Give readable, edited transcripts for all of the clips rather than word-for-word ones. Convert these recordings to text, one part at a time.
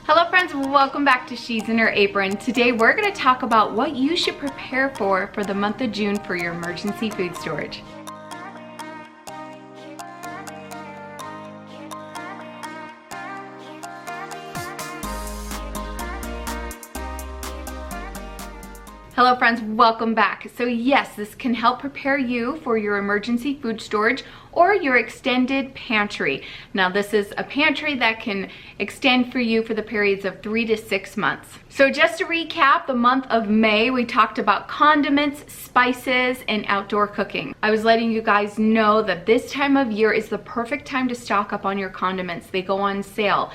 Hello friends, welcome back to She's in Her Apron. Today we're going to talk about what you should prepare for the month of June for your emergency food storage. Hello friends, welcome back. So yes, this can help prepare you for your emergency food storage or your extended pantry. Now this is a pantry that can extend for you for the periods of 3 to 6 months. So just to recap, the month of May, we talked about condiments, spices, and outdoor cooking. I was letting you guys know that this time of year is the perfect time to stock up on your condiments. They go on sale.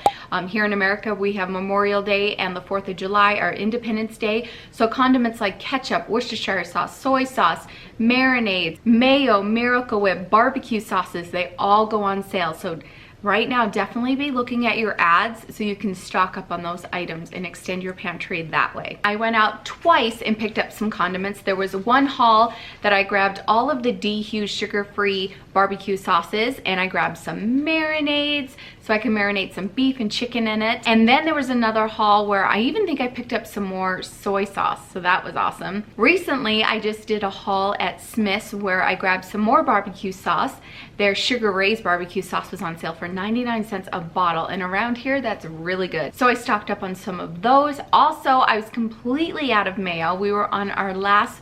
Here in America, we have Memorial Day and the 4th of July, our Independence Day. So condiments like ketchup, Worcestershire sauce, soy sauce, marinades, mayo, Miracle Whip, barbecue sauces, they all go on sale. So right now, definitely be looking at your ads so you can stock up on those items and extend your pantry that way. I went out twice and picked up some condiments. There was one haul that I grabbed all of the D-Hughes sugar-free barbecue sauces, and I grabbed some marinades so I can marinate some beef and chicken in it. And then there was another haul where I even think I picked up some more soy sauce, so that was awesome. Recently, I just did a haul at Smith's where I grabbed some more barbecue sauce. Their Sugar Ray's barbecue sauce was on sale for 99 cents a bottle, and around here that's really good. So I stocked up on some of those. Also, I was completely out of mayo. We were on our last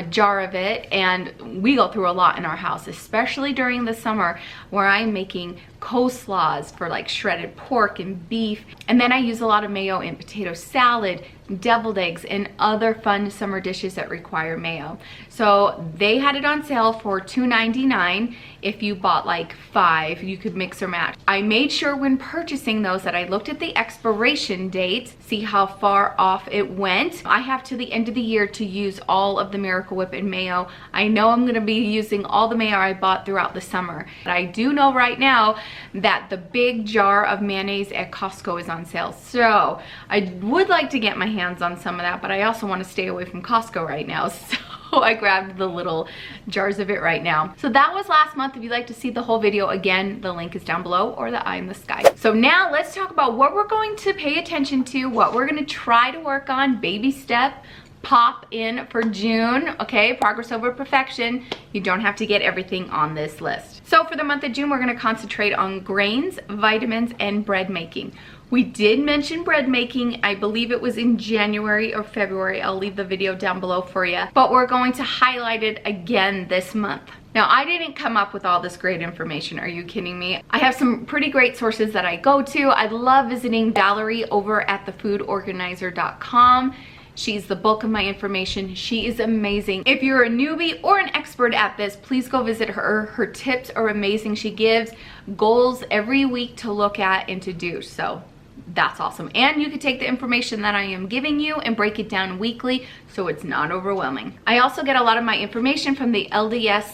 jar of it, and we go through a lot in our house, especially during the summer where I'm making coleslaws for like shredded pork and beef, and then I use a lot of mayo in potato salad, deviled eggs, and other fun summer dishes that require mayo. So they had it on sale for $2.99. If you bought like 5, you could mix or match. I made sure when purchasing those that I looked at the expiration date, see how far off it went. I have to the end of the year to use all of the Miracle Whip and mayo. I know I'm going to be using all the mayo I bought throughout the summer. But I do know right now that the big jar of mayonnaise at Costco is on sale. So I would like to get my hands on some of that, but I also want to stay away from Costco right now. So I grabbed the little jars of it right now. So that was last month. If you'd like to see the whole video, again, the link is down below, or the eye in the sky. So now let's talk about what we're going to pay attention to, what we're going to try to work on, baby step, pop in for June. Okay, progress over perfection. You don't have to get everything on this list. So for the month of June, we're going to concentrate on grains, vitamins, and bread making. We did mention bread making, I believe it was in January or February. I'll leave the video down below for you, but we're going to highlight it again this month. Now, I didn't come up with all this great information. Are you kidding me? I have some pretty great sources that I go to. I love visiting Valerie over at thefoodorganizer.com. She's the bulk of my information. She is amazing. If you're a newbie or an expert at this, please go visit her. Her tips are amazing. She gives goals every week to look at and to do. So that's awesome. And you can take the information that I am giving you and break it down weekly so it's not overwhelming. I also get a lot of my information from the LDS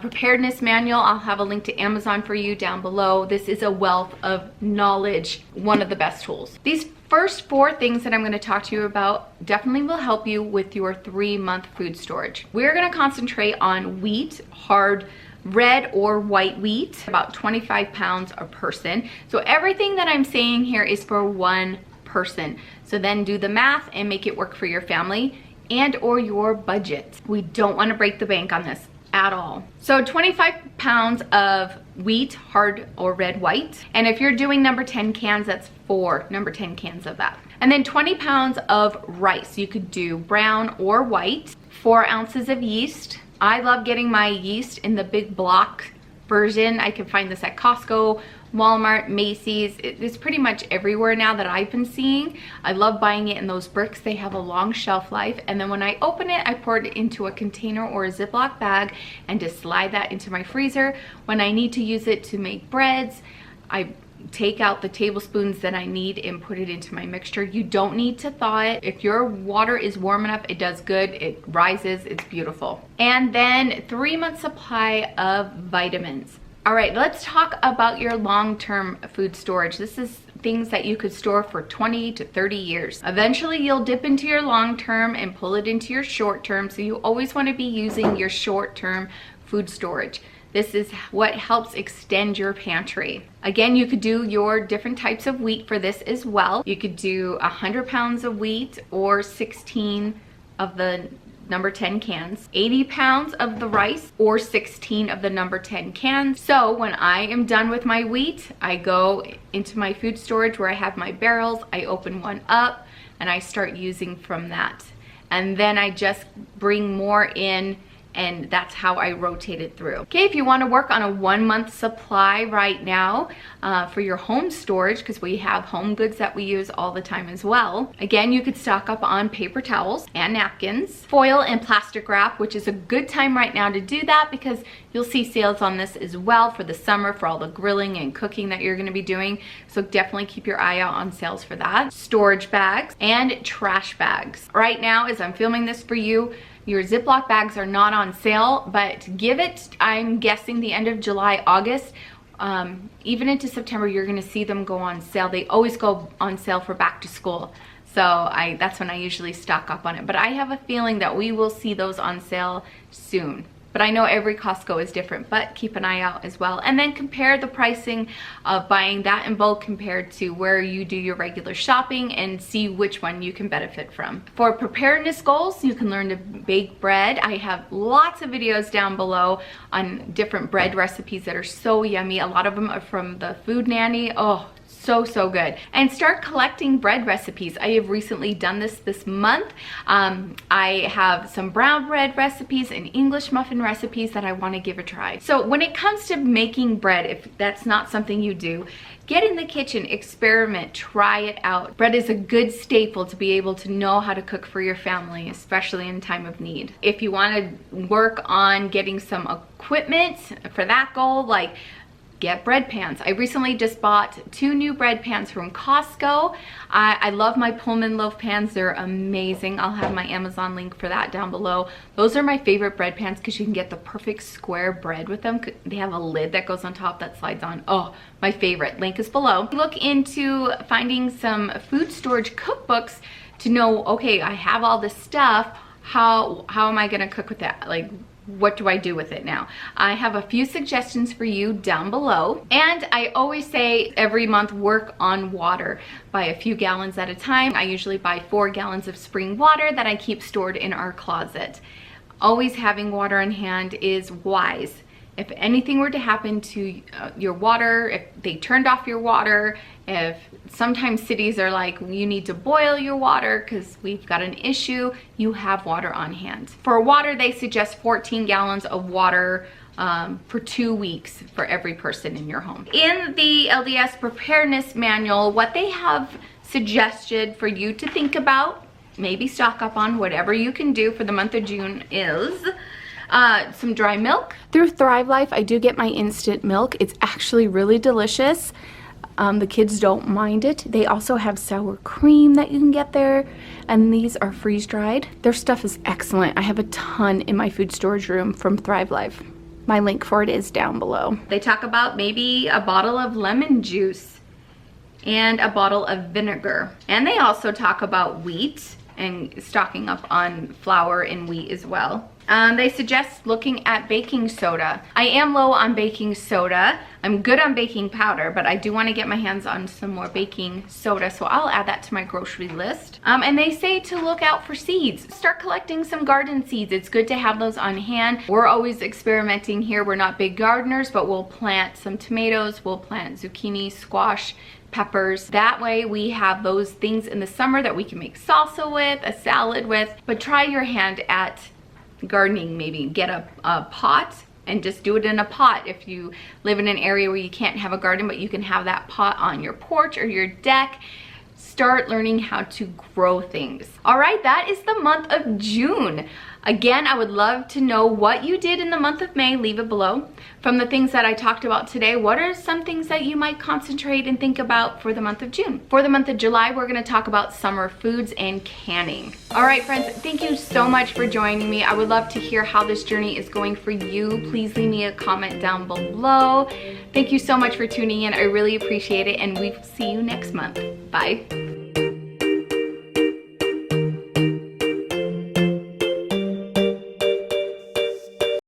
preparedness manual. I'll have a link to Amazon for you down below. This is a wealth of knowledge, one of the best tools. These first 4 things that I'm going to talk to you about definitely will help you with your 3-month food storage. We're going to concentrate on wheat, hard red or white wheat, about 25 pounds a person. So everything that I'm saying here is for one person. So then do the math and make it work for your family and or your budget. We don't want to break the bank on this at all. So 25 pounds of wheat, hard or red white. And if you're doing number 10 cans, that's 4 number 10 cans of that. And then 20 pounds of rice. You could do brown or white. 4 ounces of yeast. I love getting my yeast in the big block version. I can find this at Costco, Walmart, Macy's. It's pretty much everywhere now that I've been seeing. I love buying it in those bricks. They have a long shelf life. And then when I open it, I pour it into a container or a Ziploc bag and just slide that into my freezer. When I need to use it to make breads, I take out the tablespoons that I need and put it into my mixture. You don't need to thaw it. If your water is warm enough, it does good. It rises, it's beautiful. And then 3-month supply of vitamins. All right, let's talk about your long-term food storage. This is things that you could store for 20 to 30 years. Eventually, you'll dip into your long-term and pull it into your short-term, so you always want to be using your short-term food storage. This is what helps extend your pantry. Again, you could do your different types of wheat for this as well. You could do 100 pounds of wheat or 16 of the number 10 cans, 80 pounds of the rice or 16 of the number 10 cans. So when I am done with my wheat, I go into my food storage where I have my barrels, I open one up and I start using from that. And then I just bring more in, and that's how I rotate it through. Okay, if you want to work on a 1 month supply right now for your home storage, because we have home goods that we use all the time as well. Again, you could stock up on paper towels and napkins, foil and plastic wrap, which is a good time right now to do that because you'll see sales on this as well for the summer for all the grilling and cooking that you're going to be doing. So definitely keep your eye out on sales for that. Storage bags and trash bags. Right now, as I'm filming this for you, your Ziploc bags are not on sale, but give it, I'm guessing, the end of July, August, even into September, you're gonna see them go on sale. They always go on sale for back to school. So that's when I usually stock up on it. But I have a feeling that we will see those on sale soon. But I know every Costco is different, but keep an eye out as well. And then compare the pricing of buying that in bulk compared to where you do your regular shopping and see which one you can benefit from. For preparedness goals, you can learn to bake bread. I have lots of videos down below on different bread recipes that are so yummy. A lot of them are from the Food Nanny. Oh, so good. And start collecting bread recipes. I have recently done this month. I have some brown bread recipes and English muffin recipes that I want to give a try. So when it comes to making bread, if that's not something you do, get in the kitchen, experiment, try it out. Bread is a good staple to be able to know how to cook for your family, especially in time of need. If you want to work on getting some equipment for that goal, like get bread pans. I recently just bought 2 new bread pans from Costco. I love my Pullman loaf pans. They're amazing. I'll have my Amazon link for that down below. Those are my favorite bread pans because you can get the perfect square bread with them. They have a lid that goes on top that slides on. Oh, my favorite. Link is below. Look into finding some food storage cookbooks to know, okay, I have all this stuff. How am I gonna cook with that? Like, what do I do with it now? I have a few suggestions for you down below. And I always say every month work on water. Buy a few gallons at a time. I usually buy 4 gallons of spring water that I keep stored in our closet. Always having water on hand is wise. If anything were to happen to your water, if they turned off your water, if sometimes cities are like, you need to boil your water because we've got an issue, you have water on hand. For water, they suggest 14 gallons of water for 2 weeks for every person in your home. In the LDS preparedness manual, what they have suggested for you to think about, maybe stock up on, whatever you can do for the month of June is some dry milk. Through Thrive Life, I do get my instant milk. It's actually really delicious. The kids don't mind it. They also have sour cream that you can get there, and these are freeze dried. Their stuff is excellent. I have a ton in my food storage room from Thrive Life. My link for it is down below. They talk about maybe a bottle of lemon juice and a bottle of vinegar. And they also talk about wheat and stocking up on flour and wheat as well. They suggest looking at baking soda. I am low on baking soda. I'm good on baking powder, but I do want to get my hands on some more baking soda, so I'll add that to my grocery list. And they say to look out for seeds. Start collecting some garden seeds. It's good to have those on hand. We're always experimenting here. We're not big gardeners, but we'll plant some tomatoes, we'll plant zucchini, squash, peppers. That way we have those things in the summer that we can make salsa with, a salad with. But try your hand at gardening. Maybe get a pot and just do it in a pot. If you live in an area where you can't have a garden, but you can have that pot on your porch or your deck, start learning how to grow things. All right, that is the month of June. Again, I would love to know what you did in the month of May. Leave it below. From the things that I talked about today, what are some things that you might concentrate and think about for the month of June? For the month of July, we're going to talk about summer foods and canning. All right, friends, thank you so much for joining me. I would love to hear how this journey is going for you. Please leave me a comment down below. Thank you so much for tuning in. I really appreciate it, and we see you next month. Bye.